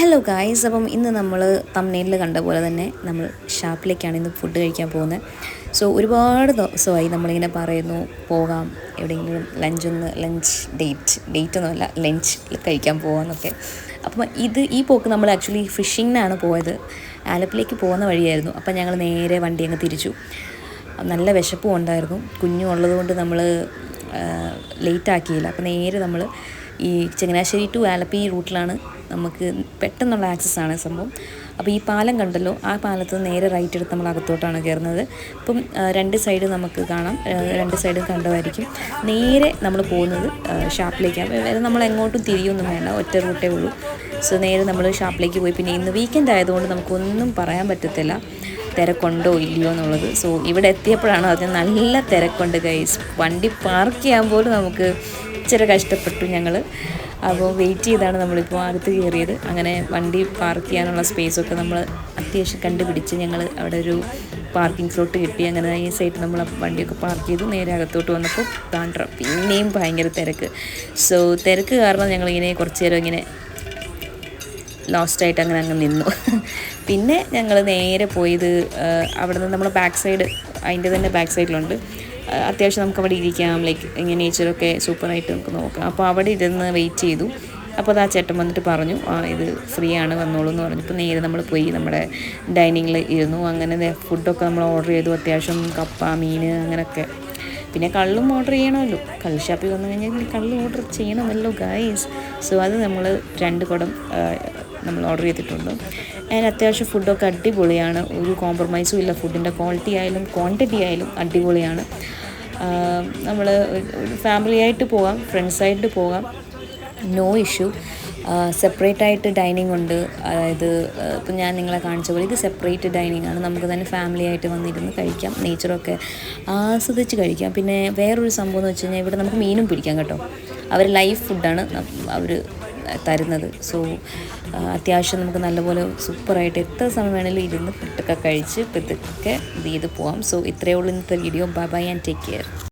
Hello guys, അപ്പം ഇന്ന് നമ്മൾ തംബ്നെയിലിൽ കണ്ട പോലെ തന്നെ നമ്മൾ ഷാപ്പിലേക്കാണ് ഇന്ന് ഫുഡ് കഴിക്കാൻ പോകുന്നത്. സോ ഒരുപാട് ദിവസമായി നമ്മളിങ്ങനെ പറയുന്നു പോകാം എവിടെയെങ്കിലും ലഞ്ച് ഡേറ്റ് ഒന്നുമല്ല, ലഞ്ച് കഴിക്കാൻ പോകാമെന്നൊക്കെ. അപ്പം ഈ പോക്ക് നമ്മൾ ആക്ച്വലി ഫിഷിങ്ങിനാണ് പോയത്. ആലപ്പിലേക്ക് പോകുന്ന വഴിയായിരുന്നു. അപ്പം ഞങ്ങൾ നേരെ വണ്ടി അങ്ങ് തിരിച്ചു. നല്ല വിശപ്പും ഉണ്ടായിരുന്നു, കുഞ്ഞും ഉള്ളതുകൊണ്ട് നമ്മൾ ലേറ്റ് ആക്കിയില്ല. അപ്പം നേരെ നമ്മൾ ഈ ചങ്ങനാശ്ശേരി ടു ആലപ്പി റൂട്ടിലാണ്, നമുക്ക് പെട്ടെന്നുള്ള ആക്സസ്സാണ് സംഭവം. അപ്പോൾ ഈ പാലം കണ്ടല്ലോ, ആ പാലത്ത് നിന്ന് നേരെ റൈറ്റ് എടുത്ത് നമ്മൾ അകത്തോട്ടാണ് കയറുന്നത്. അപ്പം രണ്ട് സൈഡ് നമുക്ക് കാണാം, രണ്ട് സൈഡും കണ്ടതായിരിക്കും. നേരെ നമ്മൾ പോകുന്നത് ഷാപ്പിലേക്കാണ്. വേറെ നമ്മൾ എങ്ങോട്ടും തിരിയൊന്നും വേണ്ട, ഒറ്റ റൂട്ടേ ഉള്ളൂ. സോ നേരെ നമ്മൾ ഷാപ്പിലേക്ക് പോയി. പിന്നെ ഇന്ന് വീക്കെൻഡ് ആയതുകൊണ്ട് നമുക്കൊന്നും പറയാൻ പറ്റത്തില്ല തിരക്കുണ്ടോ ഇല്ലയോ എന്നുള്ളത്. സോ ഇവിടെ എത്തിയപ്പോഴാണ് അതിന് നല്ല തിരക്കുണ്ട് ഗൈസ്. വണ്ടി പാർക്ക് ചെയ്യാൻ പോലും നമുക്ക് ഇച്ചിരി കഷ്ടപ്പെട്ടു ഞങ്ങൾ. അപ്പോൾ വെയിറ്റ് ചെയ്താണ് നമ്മളിപ്പോൾ അകത്ത് കയറിയത്. അങ്ങനെ വണ്ടി പാർക്ക് ചെയ്യാനുള്ള സ്പേസൊക്കെ നമ്മൾ അത്യാവശ്യം കണ്ടുപിടിച്ച് ഞങ്ങൾ അവിടെ ഒരു പാർക്കിംഗ് സ്ലോട്ട് കിട്ടി. അങ്ങനെ ഈ സൈഡ് നമ്മൾ വണ്ടിയൊക്കെ പാർക്ക് ചെയ്തു. നേരെ അകത്തോട്ട് വന്നപ്പോൾ പിന്നെയും ഭയങ്കര തിരക്ക്. സോ തിരക്ക് കാരണം ഞങ്ങളിങ്ങനെ കുറച്ച് നേരം ഇങ്ങനെ ലോസ്റ്റായിട്ട് അങ്ങ് നിന്നു. പിന്നെ ഞങ്ങൾ നേരെ പോയത് അവിടെ നിന്ന് നമ്മൾ ബാക്ക് സൈഡ്, അതിൻ്റെ തന്നെ ബാക്ക് സൈഡിലുണ്ട് അത്യാവശ്യം നമുക്ക് അവിടെ ഇരിക്കാം, ലൈക്ക് ഇങ്ങനെ നേച്ചറൊക്കെ സൂപ്പറായിട്ട് നമുക്ക് നോക്കാം. അപ്പോൾ അവിടെ ഇരുന്ന് വെയിറ്റ് ചെയ്തു. അപ്പോൾ അത് ആ ചേട്ടൻ വന്നിട്ട് പറഞ്ഞു ഇത് ഫ്രീ ആണ്, വന്നോളൂ എന്ന് പറഞ്ഞപ്പോൾ നേരെ നമ്മൾ പോയി നമ്മുടെ ഡൈനിങ്ങിൽ ഇരുന്നു. അങ്ങനെ ഫുഡൊക്കെ നമ്മൾ ഓർഡർ ചെയ്തു. അത്യാവശ്യം കപ്പ, മീൻ അങ്ങനെയൊക്കെ. പിന്നെ കള്ളും ഓർഡർ ചെയ്യണമല്ലോ, കള്ള് ഷാപ്പിൽ വന്നു കഴിഞ്ഞാൽ കള്ള് ഓർഡർ ചെയ്യണമല്ലോ ഗായ്സ്. സോ അത് നമ്മൾ 2 കുടം നമ്മൾ ഓർഡർ ചെയ്തിട്ടുണ്ട്. അതിന് അത്യാവശ്യം ഫുഡൊക്കെ അടിപൊളിയാണ്, ഒരു കോംപ്രമൈസും ഇല്ല. ഫുഡിൻ്റെ ക്വാളിറ്റി ആയാലും ക്വാണ്ടിറ്റി ആയാലും അടിപൊളിയാണ്. നമ്മൾ ഫാമിലി ആയിട്ട് പോകാം, ഫ്രണ്ട്സായിട്ട് പോകാം, നോ ഇഷ്യൂ. സെപ്പറേറ്റ് ആയിട്ട് ഡൈനിങ് ഉണ്ട്. അതായത് ഇപ്പം ഞാൻ നിങ്ങളെ കാണിച്ച പോലെ ഇത് സെപ്പറേറ്റ് ഡൈനിങ് ആണ്. നമുക്ക് തന്നെ ഫാമിലി ആയിട്ട് വന്നിരുന്ന് കഴിക്കാം, നേച്ചറൊക്കെ ആസ്വദിച്ച് കഴിക്കാം. പിന്നെ വേറൊരു സംഭവം എന്ന് വെച്ച് കഴിഞ്ഞാൽ ഇവിടെ നമുക്ക് മീനും പിടിക്കാം കേട്ടോ. അവർ ലൈവ് ഫുഡാണ് അവർ തരുന്നത്. സോ അത്യാവശ്യം നമുക്ക് നല്ലപോലെ സൂപ്പറായിട്ട് എത്ര സമയം വേണമെങ്കിലും ഇരുന്ന് ഫുഡൊക്കെ കഴിച്ച് ഇതൊക്കെ ഇത് ചെയ്ത് പോകാം. സോ ഇത്രയേ ഉള്ളൂ ഇന്നത്തെ video. Bye bye and take care.